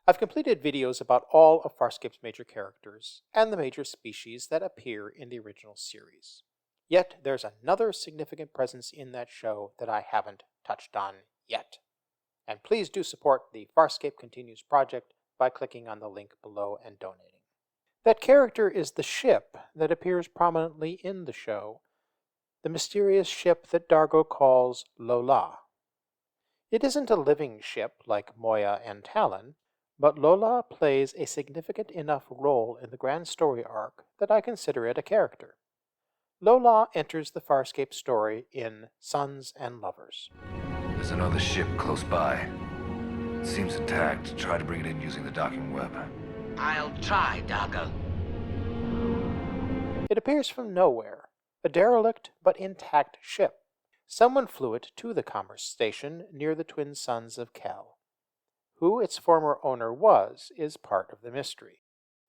I've completed videos about all of Farscape's major characters and the major species that appear in the original series. Yet there's another significant presence in that show that I haven't touched on yet. And please do support the Farscape Continues project by clicking on the link below and donating. That character is the ship that appears prominently in the show, the mysterious ship that Dargo calls Lola. It isn't a living ship like Moya and Talon, but Lola plays a significant enough role in the grand story arc that I consider it a character. Lola enters the Farscape story in Sons and Lovers. There's another ship close by. It seems attacked. Try to bring it in using the docking web. I'll try, Dargo. It appears from nowhere, a derelict but intact ship. Someone flew it to the commerce station near the twin suns of Kel. Who its former owner was is part of the mystery.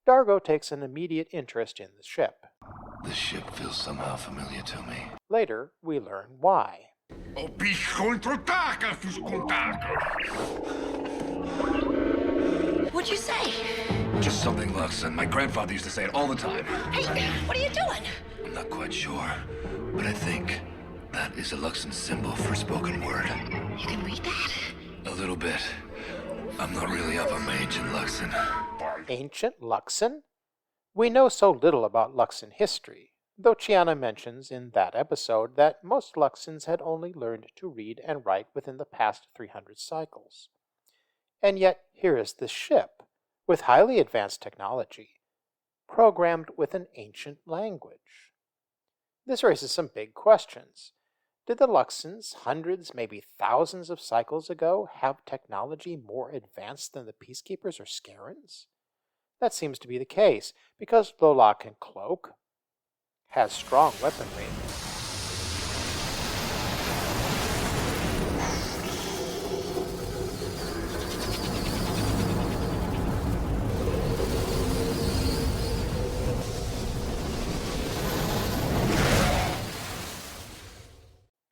Dargo takes an immediate interest in the ship. This ship feels somehow familiar to me. Later, we learn why. What'd you say? Just something Luxon. My grandfather used to say it all the time. Hey, what are you doing? I'm not quite sure, but I think that is a Luxon symbol for spoken word. You can read that? A little bit. I'm not really up on my ancient Luxon. Ancient Luxon? We know so little about Luxon history, though Chiana mentions in that episode that most Luxons had only learned to read and write within the past 300 cycles. And yet here is this ship, with highly advanced technology, programmed with an ancient language. This raises some big questions. Did the Luxons, hundreds, maybe thousands of cycles ago, have technology more advanced than the Peacekeepers or Scarans? That seems to be the case, because Lola can cloak, has strong weaponry,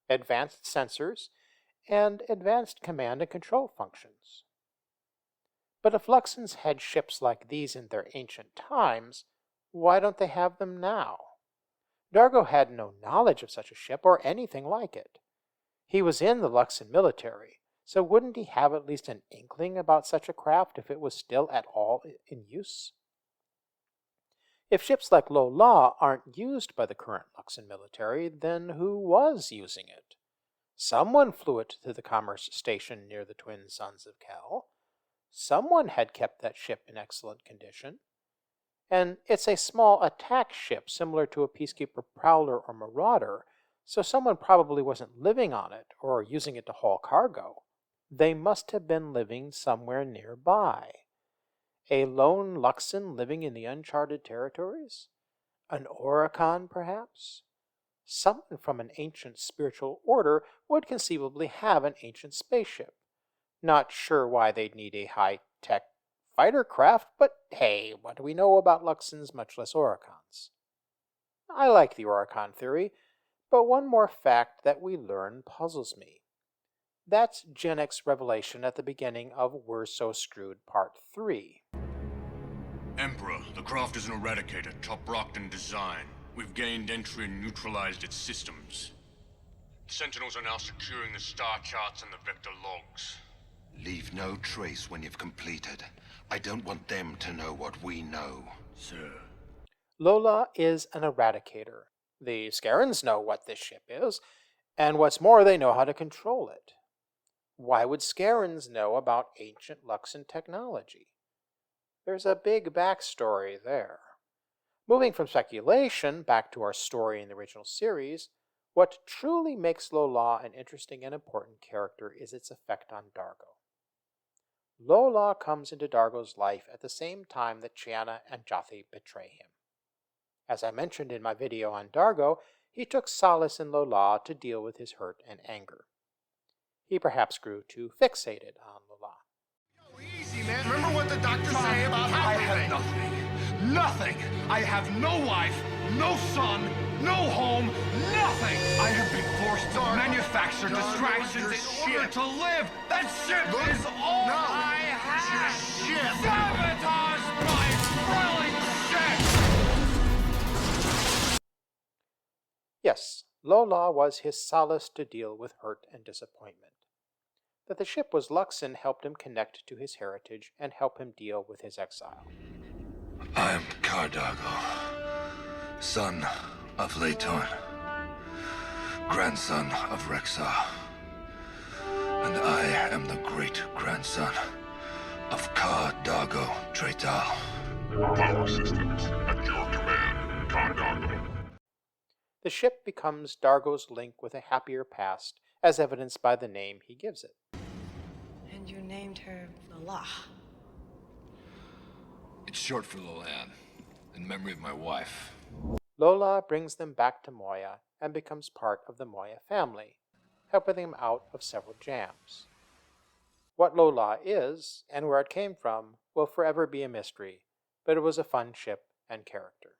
advanced sensors, and advanced command and control functions. But if Luxons had ships like these in their ancient times, why don't they have them now? Dargo had no knowledge of such a ship or anything like it. He was in the Luxon military, so wouldn't he have at least an inkling about such a craft if it was still at all in use? If ships like Lola aren't used by the current Luxon military, then who was using it? Someone flew it to the commerce station near the twin suns of Kel. Someone had kept that ship in excellent condition. And it's a small attack ship similar to a Peacekeeper Prowler or Marauder, so someone probably wasn't living on it or using it to haul cargo. They must have been living somewhere nearby. A lone Luxon living in the uncharted territories? An Oricon, perhaps? Someone from an ancient spiritual order would conceivably have an ancient spaceship. Not sure why they'd need a high-tech fighter craft, but hey, what do we know about Luxons, much less Oricons? I like the Oricon theory, but one more fact that we learn puzzles me. That's Genex's revelation at the beginning of We're So Screwed Part 3. Emperor, the craft is an eradicator, top-rocked in design. We've gained entry and neutralized its systems. Sentinels are now securing the star charts and the vector logs. Leave no trace when you've completed. I don't want them to know what we know. Sir. Lola is an eradicator. The Scarans know what this ship is, and what's more, they know how to control it. Why would Scarans know about ancient Luxon technology? There's a big backstory there. Moving from speculation back to our story in the original series, what truly makes Lola an interesting and important character is its effect on Dargo. Lola comes into Dargo's life at the same time that Chiana and Jotham betray him. As I mentioned in my video on Dargo, he took solace in Lola to deal with his hurt and anger. He perhaps grew too fixated on Lola. Easy, man. Remember what the doctors say about I have everything. nothing. Nothing! I have no wife, no son, no home, nothing! I have been forced to manufacture distractions in order to live! That ship is all I have! Sabotage my thrilling ship! Yes, Lola was his solace to deal with hurt and disappointment. That the ship was Luxon helped him connect to his heritage and help him deal with his exile. I am Cardago, son of Leitorn, grandson of Rexar, and I am the great-grandson of Cardago Tretal. Power systems at your command, Cardago. The ship becomes Dargo's link with a happier past, as evidenced by the name he gives it. And you named her Lola. It's short for Lolan, in memory of my wife. Lola brings them back to Moya and becomes part of the Moya family, helping them out of several jams. What Lola is, and where it came from, will forever be a mystery, but it was a fun ship and character.